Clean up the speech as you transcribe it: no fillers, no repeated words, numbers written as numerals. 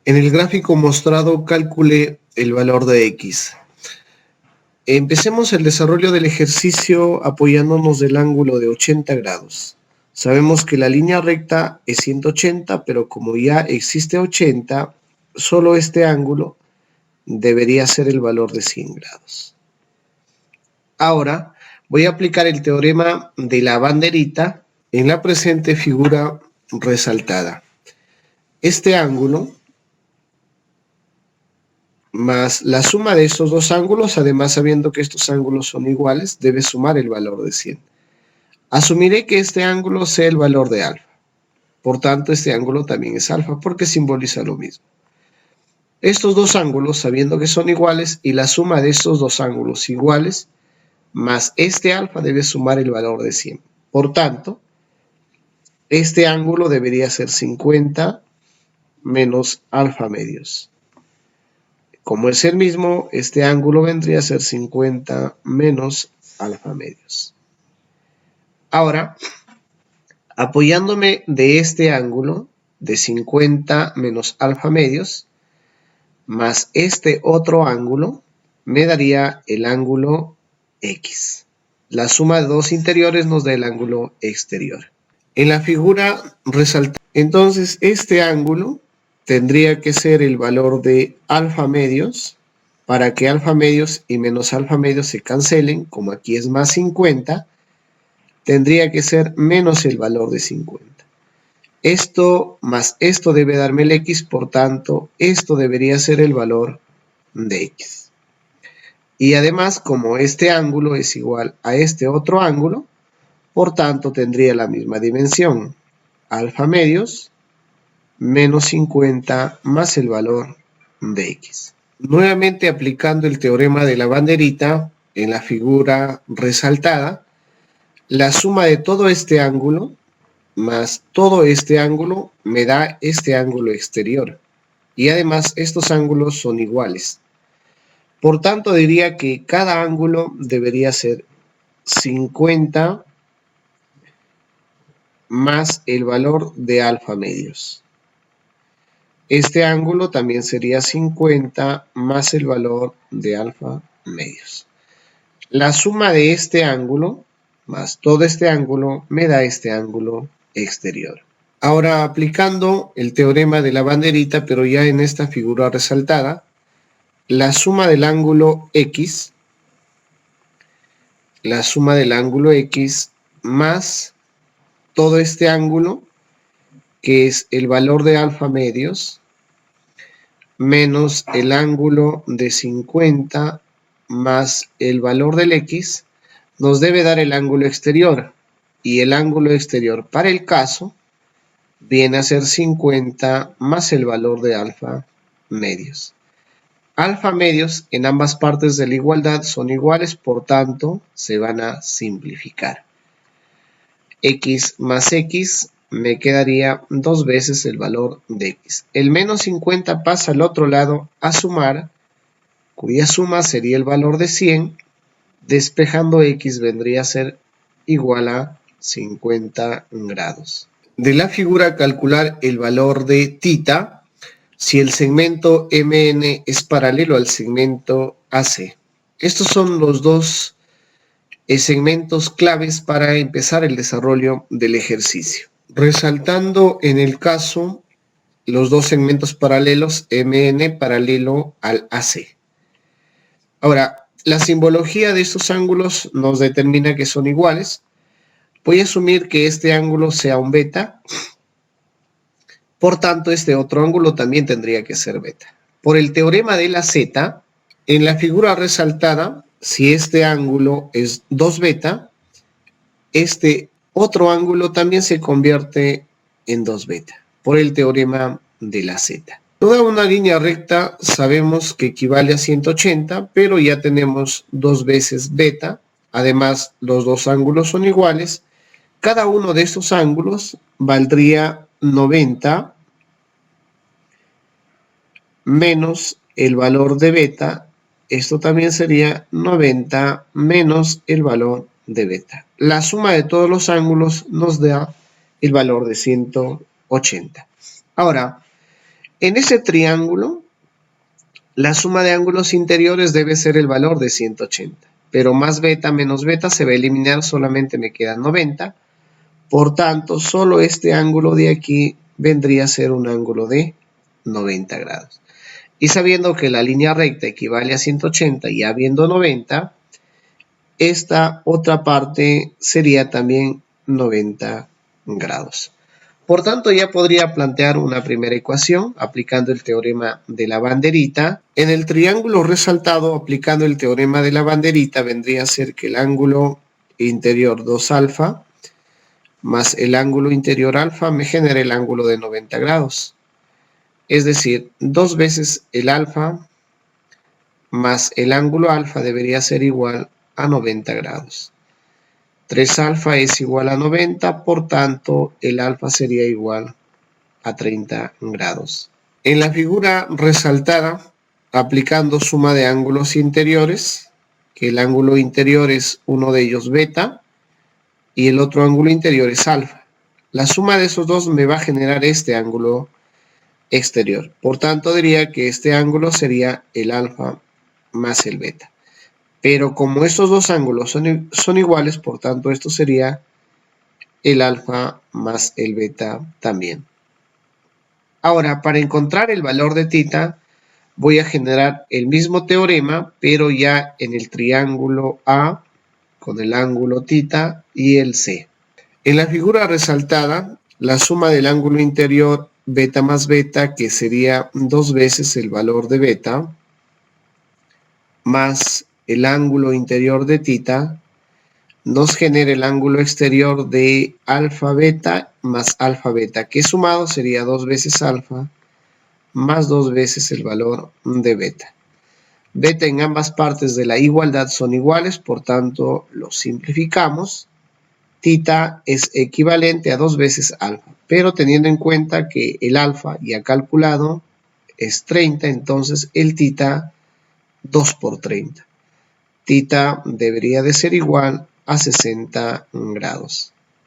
En el gráfico mostrado calcule el valor de x. Empecemos el desarrollo del ejercicio apoyándonos del ángulo de 80 grados. Sabemos que la línea recta es 180, pero como ya existe 80, solo este ángulo debería ser el valor de 100 grados. Ahora voy a aplicar el teorema de la banderita en la presente figura resaltada. Este ángulo más la suma de estos dos ángulos, además sabiendo que estos ángulos son iguales, debe sumar el valor de 100. Asumiré que este ángulo sea el valor de alfa. Por tanto, este ángulo también es alfa porque simboliza lo mismo. Estos dos ángulos, sabiendo que son iguales, y la suma de estos dos ángulos iguales, más este alfa debe sumar el valor de 100. Por tanto, este ángulo debería ser 50 menos alfa medios. Como es el mismo, este ángulo vendría a ser 50 menos alfa medios. Ahora, apoyándome de este ángulo de 50 menos alfa medios, más este otro ángulo, me daría el ángulo X. La suma de dos interiores nos da el ángulo exterior. En la figura resalta, entonces este ángulo tendría que ser el valor de alfa medios para que alfa medios y menos alfa medios se cancelen, como aquí es más 50, tendría que ser menos el valor de 50. Esto más esto debe darme el X, por tanto, esto debería ser el valor de X. Y además, como este ángulo es igual a este otro ángulo, por tanto, tendría la misma dimensión. Alfa medios menos 50 más el valor de X. Nuevamente aplicando el teorema de la banderita en la figura resaltada, la suma de todo este ángulo más todo este ángulo me da este ángulo exterior. Y además estos ángulos son iguales. Por tanto, diría que cada ángulo debería ser 50 más el valor de alfa medios. Este ángulo también sería 50 más el valor de alfa medios. La suma de este ángulo más todo este ángulo me da este ángulo exterior. Ahora aplicando el teorema de la banderita, pero ya en esta figura resaltada, la suma del ángulo X, más todo este ángulo, que es el valor de alfa medios, menos el ángulo de 50 más el valor del X, nos debe dar el ángulo exterior. Y el ángulo exterior para el caso viene a ser 50 más el valor de alfa medios. Alfa medios en ambas partes de la igualdad son iguales, por tanto, se van a simplificar. X más X me quedaría dos veces el valor de X. El menos 50 pasa al otro lado a sumar, cuya suma sería el valor de 100, despejando X vendría a ser igual a 50 grados. De la figura calcular el valor de θ si el segmento MN es paralelo al segmento AC. Estos son los dos segmentos claves para empezar el desarrollo del ejercicio. Resaltando en el caso los dos segmentos paralelos, MN paralelo al AC. Ahora, la simbología de estos ángulos nos determina que son iguales. Voy a asumir que este ángulo sea un beta. Por tanto, este otro ángulo también tendría que ser beta. Por el teorema de la Z, en la figura resaltada, si este ángulo es 2 beta, este otro ángulo también se convierte en 2 beta, por el teorema de la Z. Toda una línea recta sabemos que equivale a 180, pero ya tenemos 2 veces beta. Además, los dos ángulos son iguales. Cada uno de estos ángulos valdría 90 menos el valor de beta. Esto también sería 90 menos el valor de beta. La suma de todos los ángulos nos da el valor de 180. Ahora, En ese triángulo, la suma de ángulos interiores debe ser el valor de 180, pero más beta menos beta se va a eliminar, solamente me queda 90. Por tanto, solo este ángulo de aquí vendría a ser un ángulo de 90 grados. Y sabiendo que la línea recta equivale a 180 y habiendo 90, esta otra parte sería también 90 grados. Por tanto, ya podría plantear una primera ecuación aplicando el teorema de la banderita. En el triángulo resaltado, aplicando el teorema de la banderita, vendría a ser que el ángulo interior 2 alfa más el ángulo interior alfa me genera el ángulo de 90 grados. Es decir, 2 veces el alfa más el ángulo alfa debería ser igual a 90 grados. 3 alfa es igual a 90, por tanto, el alfa sería igual a 30 grados. En la figura resaltada, aplicando suma de ángulos interiores, que el ángulo interior es uno de ellos beta y el otro ángulo interior es alfa. La suma de esos dos me va a generar este ángulo exterior. Por tanto, diría que este ángulo sería el alfa más el beta. Pero como estos dos ángulos son iguales, por tanto, esto sería el alfa más el beta también. Ahora, para encontrar el valor de θ, voy a generar el mismo teorema, pero ya en el triángulo A, con el ángulo θ y el C. En la figura resaltada, la suma del ángulo interior beta más beta, que sería 2 veces el valor de beta, más el ángulo interior de θ, nos genera el ángulo exterior de alfa beta más alfa beta, que sumado sería 2 veces alfa más 2 veces el valor de beta. Beta en ambas partes de la igualdad son iguales, por tanto lo simplificamos. Θ es equivalente a 2 veces alfa, pero teniendo en cuenta que el alfa ya calculado es 30, entonces el θ 2 por 30. Θ debería de ser igual a 60 grados.